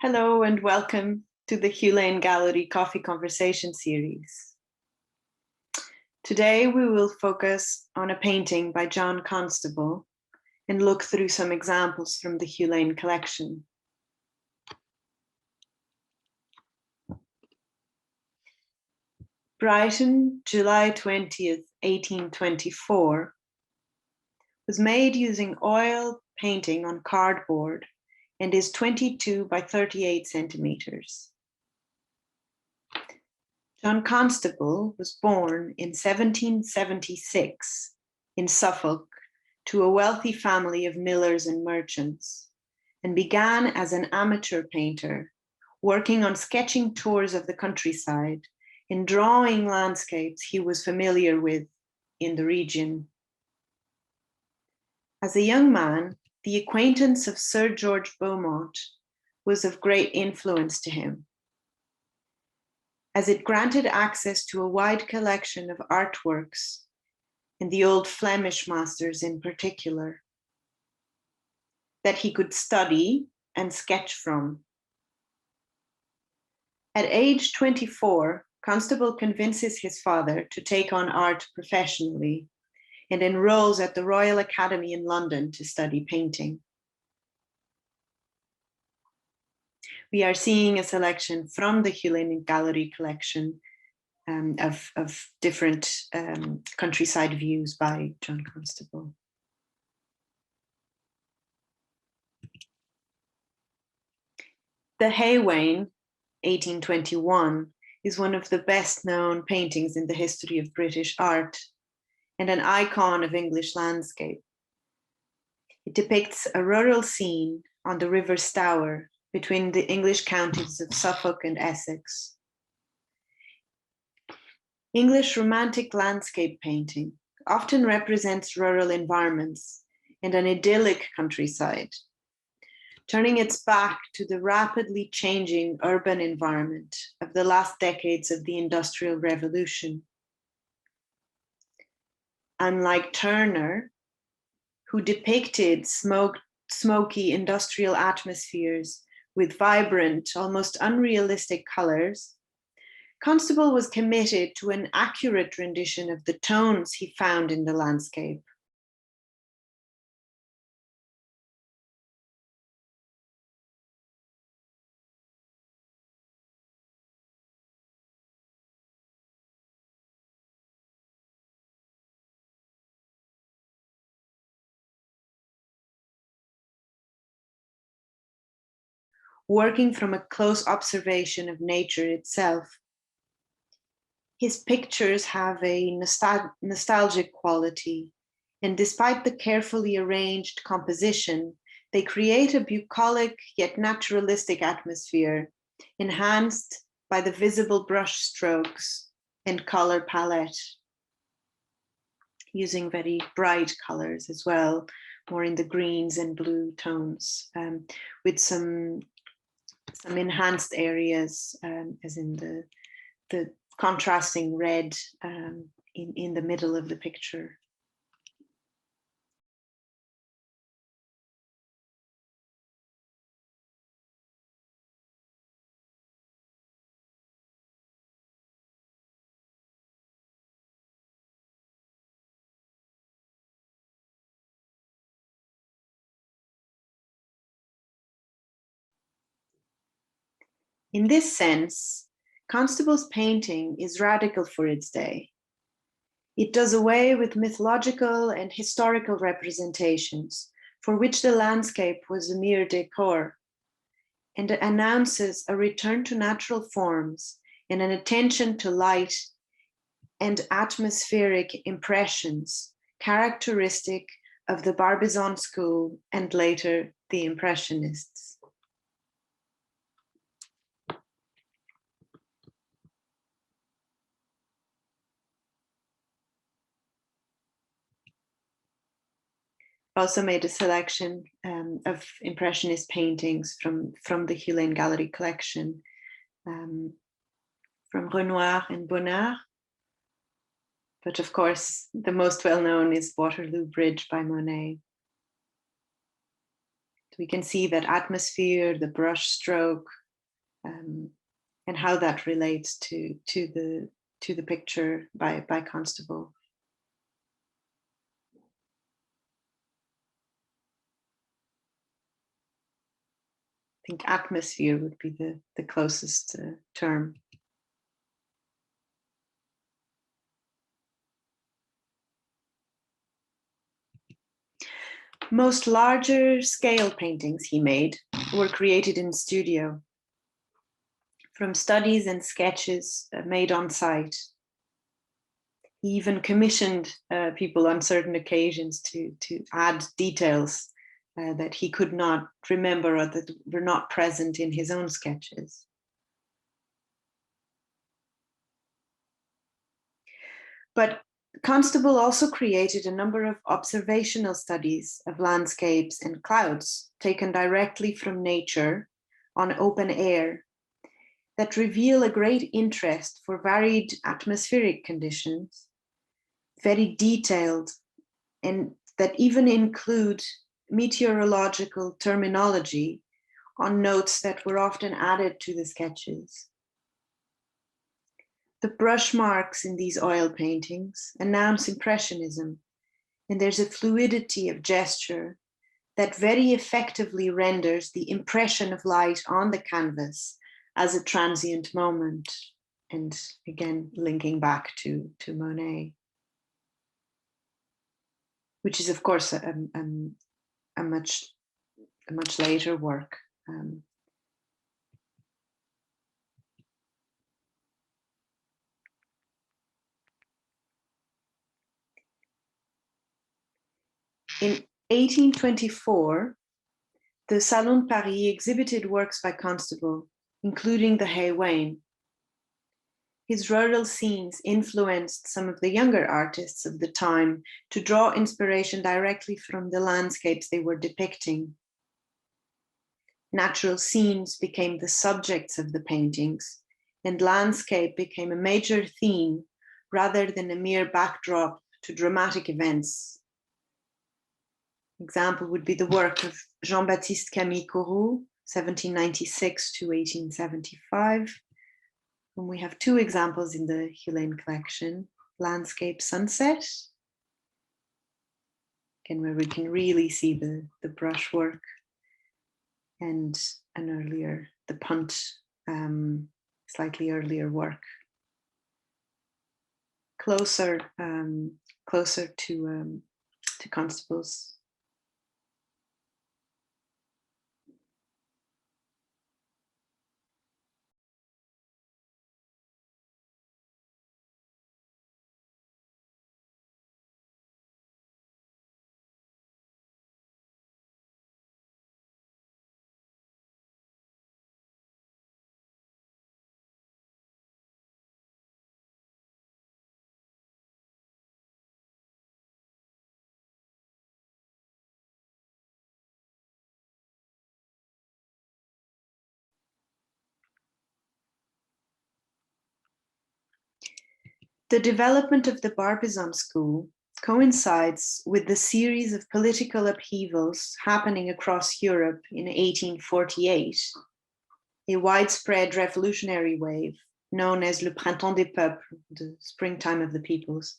Hello and welcome to the Hugh Lane Gallery Coffee Conversation series. Today we will focus on a painting by John Constable and look through some examples from the Hugh Lane collection. Brighton, July 20th, 1824, was made using oil painting on cardboard and is 22 by 38 centimeters. John Constable was born in 1776 in Suffolk to a wealthy family of millers and merchants, and began as an amateur painter, working on sketching tours of the countryside and drawing landscapes he was familiar with in the region. As a young man, the acquaintance of Sir George Beaumont was of great influence to him, as it granted access to a wide collection of artworks, and the old Flemish masters in particular, that he could study and sketch from. At age 24, Constable convinces his father to take on art professionally and enrolls at the Royal Academy in London to study painting. We are seeing a selection from the Hugh Lane Gallery collection of different countryside views by John Constable. The Wain, 1821, is one of the best known paintings in the history of British art and an icon of English landscape. It depicts a rural scene on the River Stour between the English counties of Suffolk and Essex. English romantic landscape painting often represents rural environments and an idyllic countryside, turning its back to the rapidly changing urban environment of the last decades of the Industrial Revolution. Unlike Turner, who depicted smoky industrial atmospheres with vibrant, almost unrealistic colors, Constable was committed to an accurate rendition of the tones he found in the landscape. Working from a close observation of nature itself. His pictures have a nostalgic quality, and despite the carefully arranged composition, they create a bucolic yet naturalistic atmosphere, enhanced by the visible brush strokes and color palette, using very bright colors as well, more in the greens and blue tones, with some enhanced areas, as in the contrasting red in the middle of the picture. In this sense, Constable's painting is radical for its day. It does away with mythological and historical representations for which the landscape was a mere decor, and announces a return to natural forms and an attention to light and atmospheric impressions characteristic of the Barbizon school and later the Impressionists. Also made a selection of Impressionist paintings from the Hugh Lane Gallery collection, from Renoir and Bonnard. But of course, the most well-known is Waterloo Bridge by Monet. we can see that atmosphere, the brush stroke, and how that relates to the picture by Constable. I think atmosphere would be the closest term. Most larger scale paintings he made were created in studio, from studies and sketches made on site. He even commissioned people on certain occasions to add details that he could not remember or that were not present in his own sketches. But Constable also created a number of observational studies of landscapes and clouds taken directly from nature on open air that reveal a great interest for varied atmospheric conditions, very detailed, and that even include meteorological terminology on notes that were often added to the sketches. The brush marks in these oil paintings announce Impressionism, and there's a fluidity of gesture that very effectively renders the impression of light on the canvas as a transient moment, and again, linking back to Monet, which is, of course, a much later work. In 1824, the Salon de Paris exhibited works by Constable, including the Wain. His rural scenes influenced some of the younger artists of the time to draw inspiration directly from the landscapes they were depicting. Natural scenes became the subjects of the paintings, and landscape became a major theme rather than a mere backdrop to dramatic events. Example would be the work of Jean-Baptiste Camille Corot, 1796 to 1875. And we have two examples in the Hugh Lane collection, Landscape Sunset, again, where we can really see the brushwork, and an earlier, the Punt, slightly earlier work, closer to Constable's. The development of the Barbizon school coincides with the series of political upheavals happening across Europe in 1848, a widespread revolutionary wave known as Le Printemps des Peuples, the springtime of the peoples.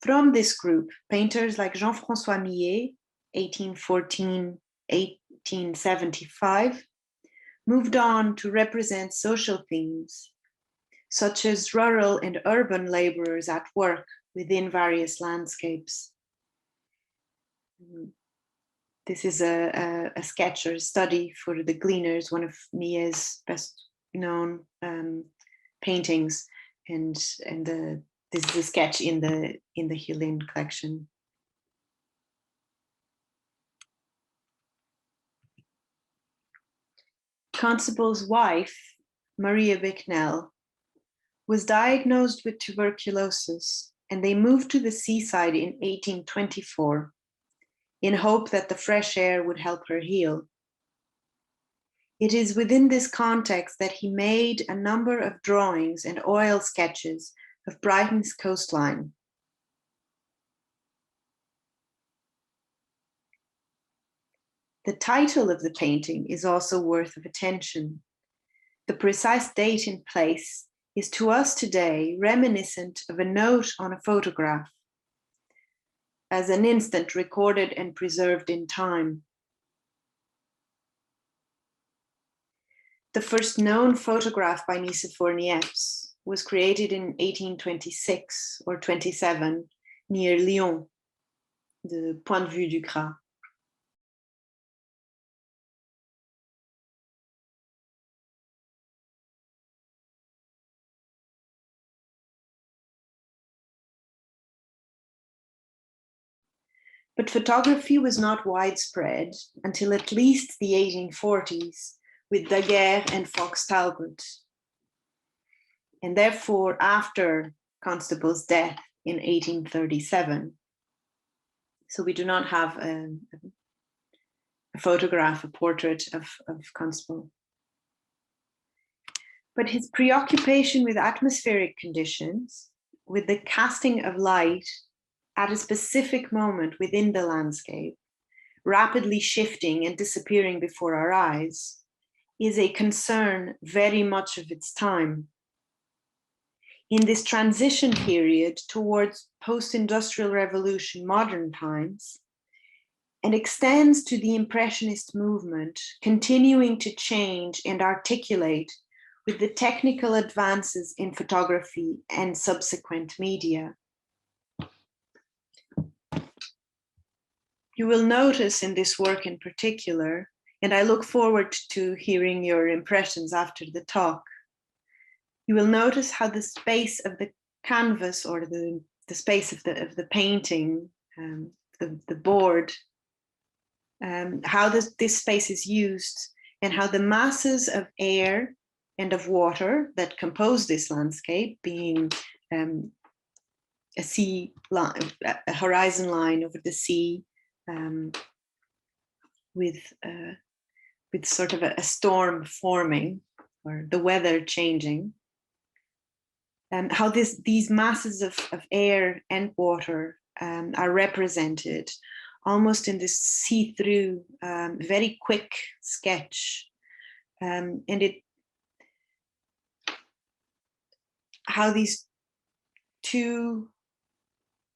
From this group, painters like Jean-François Millet, 1814-1875, moved on to represent social themes, such as rural and urban laborers at work within various landscapes. This is a sketch or a study for the Gleaners, one of Millet's best known paintings, and this is a sketch in the Hugh Lane collection. Constable's wife, Maria Bicknell, was diagnosed with tuberculosis, and they moved to the seaside in 1824 in hope that the fresh air would help her heal. It is within this context that he made a number of drawings and oil sketches of Brighton's coastline. The title of the painting is also worth of attention. The precise date and place is to us today reminiscent of a note on a photograph, as an instant recorded and preserved in time. The first known photograph by Nicephore Niepce was created in 1826 or 27 near Lyon, the Point de Vue du Gras. But photography was not widespread until at least the 1840s with Daguerre and Fox Talbot. And therefore, after Constable's death in 1837. So we do not have a photograph, a portrait of Constable. But his preoccupation with atmospheric conditions, with the casting of light at a specific moment within the landscape, rapidly shifting and disappearing before our eyes, is a concern very much of its time. In this transition period towards post-industrial revolution modern times, and extends to the Impressionist movement, continuing to change and articulate with the technical advances in photography and subsequent media. You will notice in this work in particular, and I look forward to hearing your impressions after the talk, you will notice how the space of the canvas or the space of the painting, the board, how this space is used, and how the masses of air and of water that compose this landscape, being a sea line, a horizon line over the sea, with sort of a storm forming or the weather changing, and how these masses of air and water are represented almost in this see-through, very quick sketch, and how these two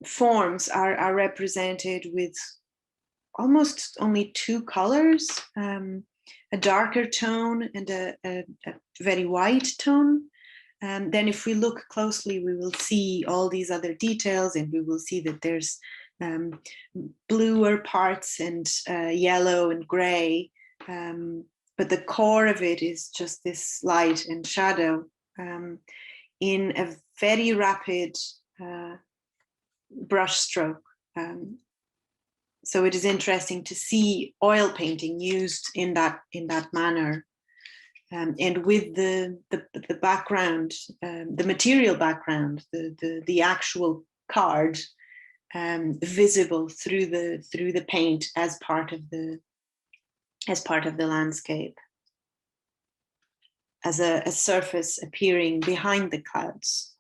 forms are represented with almost only two colors, a darker tone and a very white tone. Then if we look closely, we will see all these other details, and we will see that there's bluer parts and yellow and gray, but the core of it is just this light and shadow in a very rapid brush stroke. So it is interesting to see oil painting used in that manner, and with the background, the material background, the actual card visible through the paint as part of the landscape, as a surface appearing behind the clouds.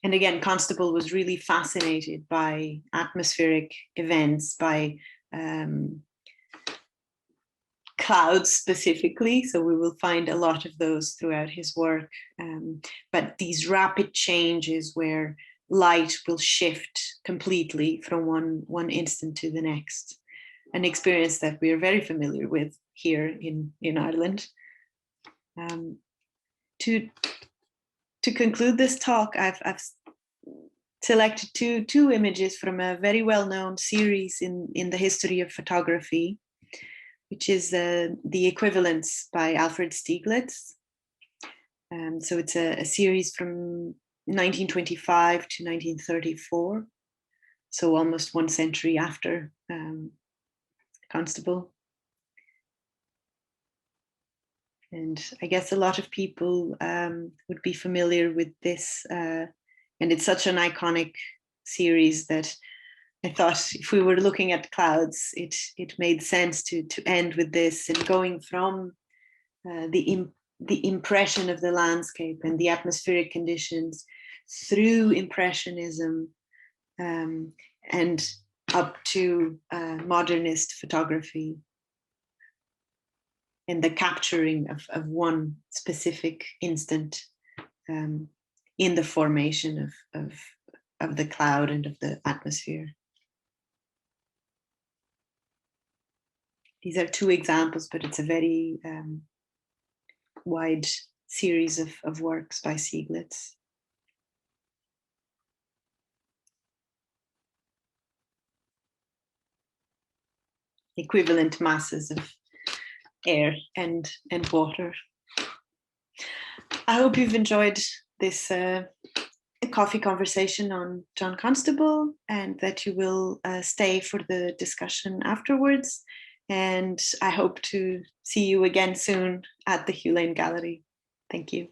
And again, Constable was really fascinated by atmospheric events, by clouds specifically. So we will find a lot of those throughout his work. But these rapid changes where light will shift completely from one instant to the next, an experience that we are very familiar with here in Ireland. To conclude this talk, I've selected two images from a very well-known series in the history of photography, which is the Equivalents by Alfred Stieglitz. So it's a series from 1925 to 1934, so almost 1 century after Constable. And I guess a lot of people would be familiar with this, and it's such an iconic series that I thought if we were looking at clouds, it made sense to end with this, and going from the the impression of the landscape and the atmospheric conditions through Impressionism and up to modernist photography, and the capturing of one specific instant in the formation of the cloud and of the atmosphere. These are two examples, but it's a very wide series of works by Stieglitz. Equivalent masses of air and water. I hope you've enjoyed this coffee conversation on John Constable, and that you will stay for the discussion afterwards. And I hope to see you again soon at the Hugh Lane Gallery. Thank you.